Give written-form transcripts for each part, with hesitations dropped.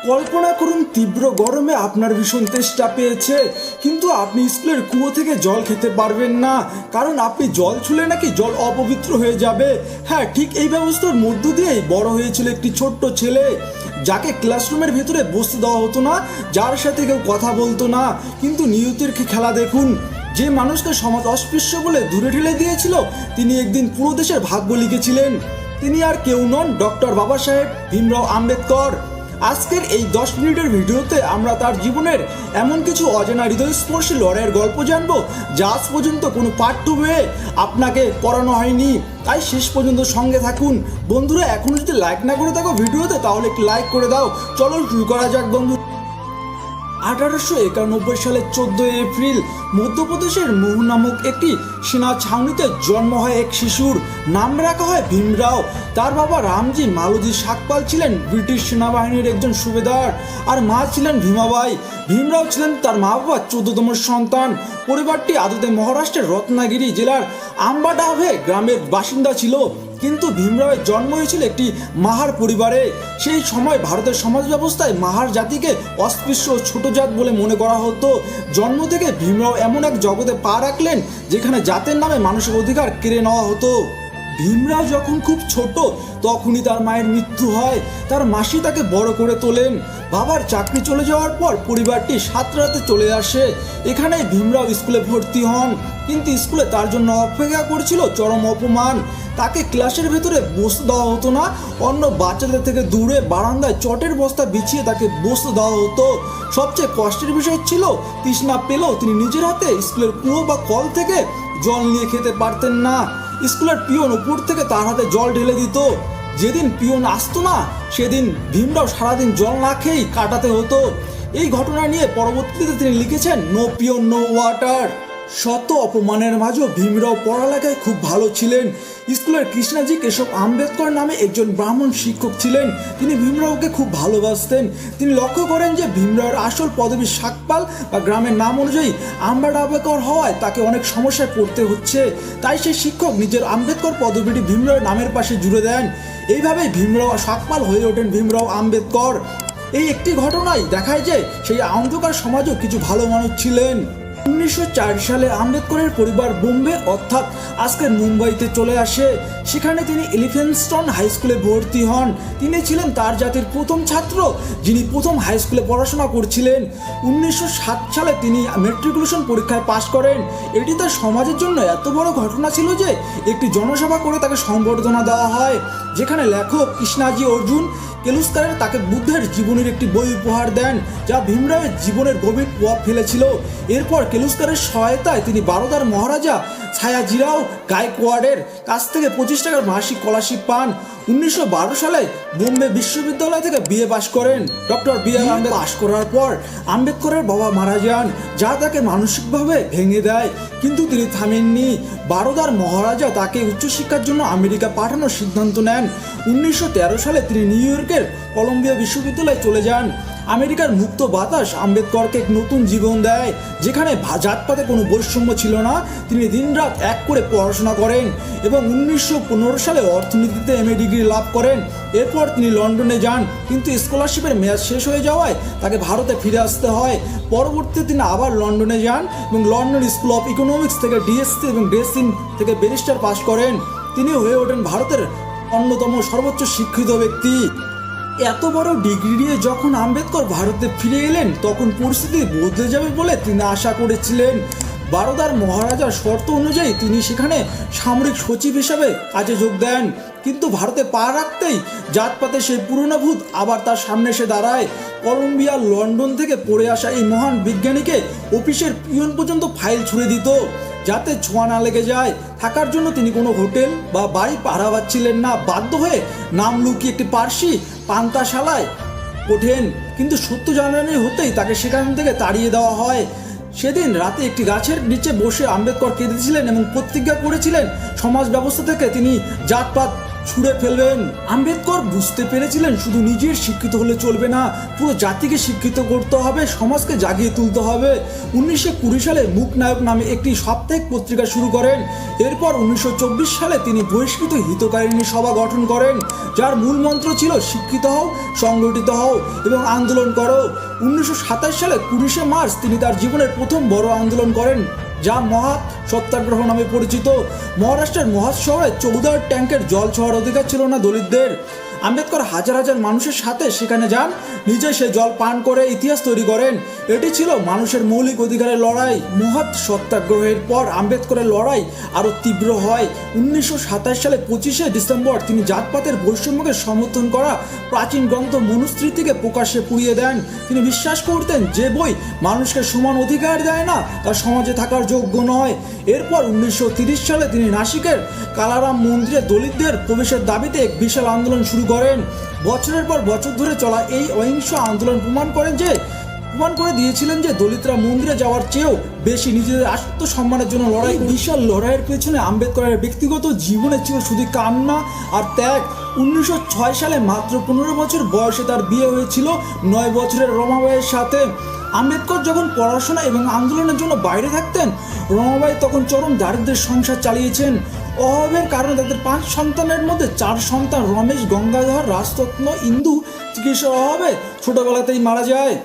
কল্পনা করুন তীব্র গরমে আপনার ভীষণ তেষ্টা পেয়েছে, কিন্তু আপনি স্কুলের কুয়ো থেকে জল খেতে পারবেন না, কারণ আপনি জল ছুঁলে নাকি জল অপবিত্র হয়ে যাবে। হ্যাঁ, ঠিক এই ব্যবস্থার মধ্য দিয়েই বড় হয়েছিল একটি ছোট্ট ছেলে, যাকে ক্লাসরুমের ভেতরে বসতে দেওয়া হতো না, যার সাথে কেউ কথা বলতো না। কিন্তু নিয়তির খেলা দেখুন, যে মানুষকে সমাজ অস্পৃশ্য বলে দূরে ঠেলে দিয়েছিল, তিনি একদিন পুরো দেশের ভাগ্য লিখেছিলেন। তিনি আর কেউ নন, ডক্টর বাবা সাহেব ভীমরাও আম্বেদকর। আজকের এই 10 মিনিটের ভিডিওতে আমরা তার জীবনের এমন কিছু অজানা হৃদয়স্পর্শী লড়াইয়ের গল্প জানবো, যা আজ পর্যন্ত কোনো পাঠ্য বইয়ে আপনাকে পড়ানো হয়নি। তাই শেষ পর্যন্ত সঙ্গে থাকুন। বন্ধুরা, এখনো যদি লাইক না করে থাকো ভিডিওতে, তাহলে একটি লাইক করে দাও। চলো শুরু করা যাক বন্ধু। 1891 সালের 14 এপ্রিল মধ্যপ্রদেশের মহু নামক একটি সেনা ছাউনিতে জন্ম হয় এক শিশুর। নাম রাখা হয় ভীমরাও। তার বাবা রামজি মালোজি সাকপাল ছিলেন ব্রিটিশ সেনাবাহিনীর একজন সুবেদার, আর মা ছিলেন ভীমাবাই। ভীমরাও ছিলেন তার মা বাবার 14তম সন্তান। পরিবারটি আদতে মহারাষ্ট্রের রত্নাগিরি জেলার আম্বাডাভে গ্রামের বাসিন্দা ছিল, কিন্তু ভীমরাওয়ের জন্ম হয়েছিল একটি মাহার পরিবারে। সেই সময় ভারতের সমাজ ব্যবস্থায় মাহার জাতিকে অস্পৃশ্য ছোট জাত বলে মনে করা হতো। জন্ম থেকে ভীমরাও এমন এক জগতে পা রাখলেন যেখানে জাতের নামে মানুষের অধিকার কেড়ে নেওয়া হতো। ভীমরাও যখন খুব ছোট, তখনই তার মায়ের মৃত্যু হয়। তার মাসি তাকে বড় করে তোলেন। বাবার চাকরি চলে যাওয়ার পর পরিবারটি সাঁতরাতে চলে আসে। এখানে ভীমরাও স্কুলে ভর্তি হন, কিন্তু স্কুলে তার জন্য অপেক্ষা করেছিল চরম অপমান। তাকে ক্লাসের ভেতরে বসতে দেওয়া হতো না, অন্য বাচ্চাদের থেকে দূরে বারান্দায় চটের বস্তা বিছিয়ে তাকে বসতে দেওয়া হতো। সবচেয়ে কষ্টের বিষয় ছিল, তৃষ্ণা পেলেও তিনি নিজের হাতে স্কুলের কুয়ো বা কল থেকে জল নিয়ে খেতে পারতেন না। স্কুলের পিয়ন উপর থেকে তার হাতে জল ঢেলে দিত। যেদিন পিয়ন আসতো না, সেদিন ভীমরাও সারাদিন জল না খেয়েই কাটাতে হতো। এই ঘটনা নিয়ে পরবর্তীতে তিনি লিখেছেন, নো পিয়ন নো ওয়াটার। শত অপমানের মাঝেও ভীমরাও পড়ালেখায় খুব ভালো ছিলেন। স্কুলের কৃষ্ণাজি কেশব আম্বেদকর নামে একজন ব্রাহ্মণ শিক্ষক ছিলেন। তিনি ভীমরাওকে খুব ভালোবাসতেন। তিনি লক্ষ্য করেন যে ভীমরাওয়ের আসল পদবী সাকপাল বা গ্রামের নাম অনুযায়ী আম্বাডাবেকর হওয়ায় তাকে অনেক সমস্যায় পড়তে হচ্ছে। তাই সেই শিক্ষক নিজের আম্বেদকর পদবীটি ভীমরাওয়ের নামের পাশে জুড়ে দেন। এইভাবেই ভীমরাও সাকপাল হয়ে ওঠেন ভীমরাও আম্বেদকর। এই একটি ঘটনাই দেখায় যে সেই অন্ধকার সমাজেও কিছু ভালো মানুষ ছিলেন। 1904 সালে আম্বেদকরের পরিবার বোম্বে অর্থাৎ আজকের মুম্বাইতে চলে আসে। সেখানে তিনি এলিফ্যান্টস্টন হাই স্কুলে ভর্তি হন। তিনি ছিলেন তার জাতির প্রথম ছাত্র যিনি প্রথম হাই স্কুলে পড়াশোনা করছিলেন। 1907 সালে তিনি ম্যাট্রিকুলেশন পরীক্ষায় পাশ করেন। এটি তার সমাজের জন্য এত বড় ঘটনা ছিল যে একটি জনসভা করে তাকে সংবর্ধনা দেওয়া হয়, যেখানে লেখক কৃষ্ণাজি অর্জুন কেলুস্কারের তাকে বুদ্ধের জীবনের একটি বই উপহার দেন, যা ভীমরাওয়ের জীবনের গভীর প্রভাব ফেলেছিল। এরপর কেলুস্কারের সহায়তায় তিনি বারোদার মহারাজা ছায়াজিরাও গায়কোয়াড়ের কাছ থেকে 25 টাকার মাসিক স্কলারশিপ পান। 1912 সালে বোম্বে বিশ্ববিদ্যালয় থেকে বিএ পাশ করেন। Doctor B.R.. আম্বেদকর পাশ করার পর আম্বেদকরের বাবা মারা যান, যা তাকে মানসিকভাবে ভেঙে দেয়। কিন্তু তিনি থামেননি। বারোদার মহারাজা তাকে উচ্চশিক্ষার জন্য আমেরিকা পাঠানোর সিদ্ধান্ত নেন। 1913 সালে তিনি নিউ ইয়র্কের কলম্বিয়া বিশ্ববিদ্যালয়ে চলে যান। আমেরিকার মুক্ত বাতাস আম্বেদকরকে এক নতুন জীবন দেয়, যেখানে জাতপাতে কোনো বৈষম্য ছিল না। তিনি দিনরাত এক করে পড়াশোনা করেন এবং 1915 সালে অর্থনীতিতে এমএ ডিগ্রি লাভ করেন। এরপর তিনি লন্ডনে যান, কিন্তু স্কলারশিপের মেয়াদ শেষ হয়ে যাওয়ায় তাকে ভারতে ফিরে আসতে হয়। পরবর্তীতে তিনি আবার লন্ডনে যান এবং লন্ডন স্কুল অফ ইকোনমিক্স থেকে ডিএসসি এবং ডিএসসি থেকে ব্যারিস্টার পাশ করেন। তিনি হয়ে ওঠেন ভারতের অন্যতম সর্বোচ্চ শিক্ষিত ব্যক্তি। এত বড় ডিগ্রি নিয়ে যখন আম্বেদকর ভারতে ফিরে এলেন, তখন পরিস্থিতি বদলে যাবে বলে তিনি আশা করেছিলেন। বারোদার মহারাজার শর্ত অনুযায়ী তিনি সেখানে সামরিক সচিব হিসাবে কাজে যোগ দেন, কিন্তু ভারতে পা রাখতেই জাতপাতে সেই পুরনো ভূত আবার তার সামনে এসে দাঁড়ায়। কলম্বিয়া লন্ডন থেকে পড়ে আসা এই মহান বিজ্ঞানীকে অফিসের পিয়ন পর্যন্ত ফাইল ছুঁড়ে দিত, যাতে ছোঁয়া না লেগে যায়। থাকার জন্য তিনি কোনো হোটেল বা বাড়ি ভাড়া পাচ্ছিলেন না। বাধ্য হয়ে নাম লুকিয়ে একটি পার্সি পান্তাশালায় ওঠেন, কিন্তু সত্য জানানি হতেই তাকে সেখান থেকে তাড়িয়ে দেওয়া হয়। সেদিন রাতে একটি গাছের নিচে বসে আম্বেদকর কেঁদেছিলেন এবং প্রতিজ্ঞা করেছিলেন সমাজ ব্যবস্থা থেকে তিনি জাতপাত ছুঁড়ে ফেলবেন। আম্বেদকর বুঝতে পেরেছিলেন শুধু নিজের শিক্ষিত হলে চলবে না, পুরো জাতিকে শিক্ষিত করতে হবে, সমাজকে জাগিয়ে তুলতে হবে। 1920 সালে মুখনায়ক নামে একটি সাপ্তাহিক পত্রিকা শুরু করেন। এরপর 1924 সালে তিনি বহিষ্কৃত হিতকারিণী সভা গঠন করেন, যার মূল মন্ত্র ছিল শিক্ষিত হও, সংগঠিত হও এবং আন্দোলন করো। 1927 সালে 20 মার্চ তিনি তার জীবনের প্রথম বড় আন্দোলন করেন, যা মহাৎ সত্যাগ্রহ নামে পরিচিত। মহারাষ্ট্রের মহাৎ শহরে 14 ট্যাঙ্কের জল ছোঁয়ার অধিকার ছিল না দলিতদের। আম্বেদকর হাজার হাজার মানুষের সাথে সেখানে যান, নিজে সে জল পান করে ইতিহাস তৈরি করেন। এটি ছিল মানুষের মৌলিক অধিকারের লড়াই। মহৎ সত্যাগ্রহের পর আম্বেদকরের লড়াই আরও তীব্র হয়। 1927 সালে 25শে ডিসেম্বর তিনি জাতপাতের বৈষম্যকে সমর্থন করা প্রাচীন গ্রন্থ মনুস্মৃতিকে প্রকাশ্যে পুড়িয়ে দেন। তিনি বিশ্বাস করতেন যে বই মানুষকে সমান অধিকার দেয় না তা সমাজে থাকার যোগ্য নয়। এরপর 1930 সালে তিনি নাসিকের কালারাম মন্দিরে দলিতদের প্রবেশের দাবিতে এক বিশাল আন্দোলন শুরু করেন। বছরের পর বছর ধরে চলা এই অহিংস আন্দোলন প্রমাণ করে দিয়েছিলেন যে দলিতরা মন্দিরে যাওয়ার চেয়েও বেশি নিজেদের আত্মসম্মানের জন্য লড়াই। বিশাল লড়াইয়ের পেছনে আম্বেদকরের ব্যক্তিগত জীবনে ছিল শুধু কান্না আর ত্যাগ। 1906 সালে মাত্র 15 বছর বয়সে তার বিয়ে হয়েছিল 9 বছরের রমাবাইয়ের সাথে। আম্বেদকর যখন পড়াশোনা এবং আন্দোলনের জন্য বাইরে থাকতেন, রমাবাই তখন চরম দারিদ্র্যের সংসার চালিয়েছেন। অভাবের কারণে তাদের 5 সন্তানের মধ্যে 4 সন্তান রমেশ, গঙ্গাধর, রাজরত্ন, ইন্দু চিকিৎসার অভাবে ছোটবেলাতেই মারা যায়।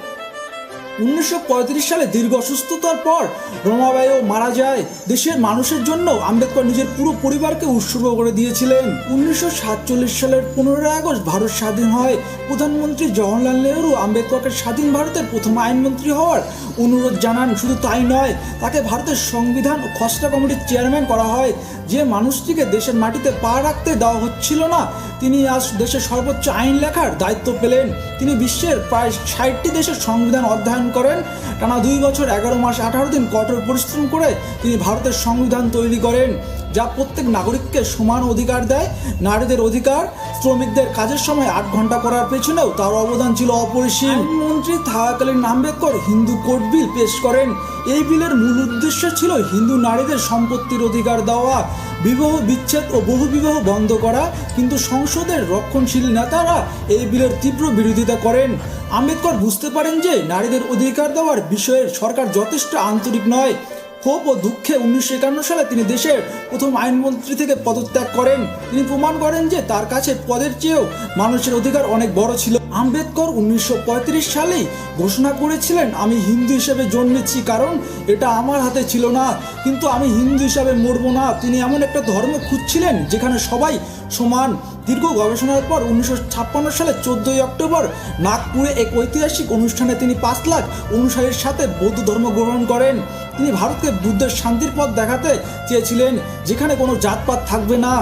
1935 সালে দীর্ঘ অসুস্থতার পর রমাবাইও মারা যায়। দেশের মানুষের জন্য আম্বেদকর নিজের পুরো পরিবারকে উৎসর্গ করে দিয়েছিলেন। 1947 সালের 15 আগস্ট ভারত স্বাধীন হয়। প্রধানমন্ত্রী জওহরলাল নেহরু আম্বেদকরকে স্বাধীন ভারতের প্রথম আইনমন্ত্রী হওয়ার অনুরোধ জানান। শুধু তাই নয়, তাকে ভারতের সংবিধান ও খসড়া কমিটির চেয়ারম্যান করা হয়। যে মানুষটিকে দেশের মাটিতে পা রাখতে দেওয়া হচ্ছিল না, তিনি আজ দেশের সর্বোচ্চ আইন লেখার দায়িত্ব পেলেন। তিনি বিশ্বের প্রায় 60টি দেশের সংবিধান অধ্যয়ন করেন। টানা 2 বছর 11 মাস 18 দিন কঠোর পরিশ্রম করে তিনি ভারতের সংবিধান তৈরি করেন, যা প্রত্যেক নাগরিককে সমান অধিকার দেয়। নারীদের অধিকার, শ্রমিকদের কাজের সময় 8 ঘন্টা করার পেছনেও তার অবদান ছিল অপরিসীম। আইনমন্ত্রী থাকাকালীন আম্বেদকর হিন্দু কোড বিল পেশ করেন। এই বিলের মূল উদ্দেশ্য ছিল হিন্দু নারীদের সম্পত্তির অধিকার দেওয়া, বিবাহ বিচ্ছেদ ও বহুবিবাহ বন্ধ করা। কিন্তু সংসদের রক্ষণশীল নেতারা এই বিলের তীব্র বিরোধিতা করেন। আম্বেদকর বুঝতে পারেন যে নারীদের অধিকার দেওয়ার বিষয়ে সরকার যথেষ্ট আন্তরিক নয়। ক্ষোভ ও দুঃখে 1951 সালে তিনি দেশের প্রথম আইনমন্ত্রী থেকে পদত্যাগ করেন। তিনি প্রমাণ করেন যে তার কাছে পদের চেয়েও মানুষের অধিকার অনেক বড় ছিল। আম্বেদকর 1935 সালেই ঘোষণা করেছিলেন, আমি হিন্দু হিসেবে জন্মেছি কারণ এটা আমার হাতে ছিল না, কিন্তু আমি হিন্দু হিসাবে মরবো না। তিনি এমন একটা ধর্ম খুঁজছিলেন যেখানে সবাই সমান। দীর্ঘ গবেষণার পর 1956 সালে 14 অক্টোবর নাগপুরে এক ঐতিহাসিক অনুষ্ঠানে তিনি 5 লাখ অনুসারীর সাথে বৌদ্ধ ধর্ম গ্রহণ করেন। তিনি ভারতকে বুদ্ধের শান্তির পথ দেখাতে চেয়েছিলেন, যেখানে কোনো জাতপাত থাকবে না।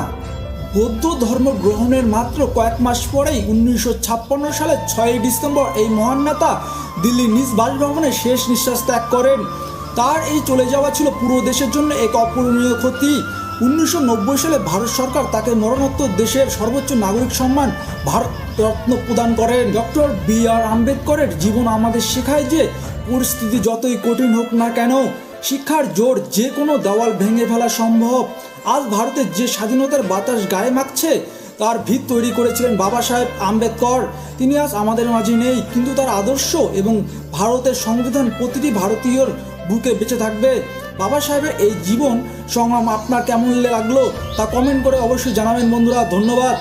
বৌদ্ধ ধর্ম গ্রহণের মাত্র কয়েক মাস পরেই 1956 সালের 6 ডিসেম্বর এই মহান নেতা দিল্লির নিজ বাসভবনে শেষ নিঃশ্বাস ত্যাগ করেন। তার এই চলে যাওয়া ছিল পুরো দেশের জন্য এক অপূরণীয় ক্ষতি। 1990 সালে ভারত সরকার তাকে মরণোত্তর দেশের সর্বোচ্চ নাগরিক সম্মান ভারত রত্ন প্রদান করেন। Doctor B.R.. আম্বেদকরের জীবন আমাদের শেখায় যে পরিস্থিতি যতই কঠিন হোক না কেন, শিক্ষার জোর যে কোনো দেওয়াল ভেঙে ফেলা সম্ভব। আজ ভারতের যে স্বাধীনতার বাতাস গায়ে মাখছে, তার ভিত তৈরি করেছিলেন বাবা সাহেব আম্বেদকর। তিনি আজ আমাদের মাঝে নেই, কিন্তু তার আদর্শ এবং ভারতের সংবিধান প্রতিটি ভারতীয়র বুকে বেঁচে থাকবে। বাবা সাহেবের এই জীবন সংগ্রাম আপনার কেমন লাগলো তা কমেন্ট করে অবশ্যই জানাবেন বন্ধুরা। ধন্যবাদ।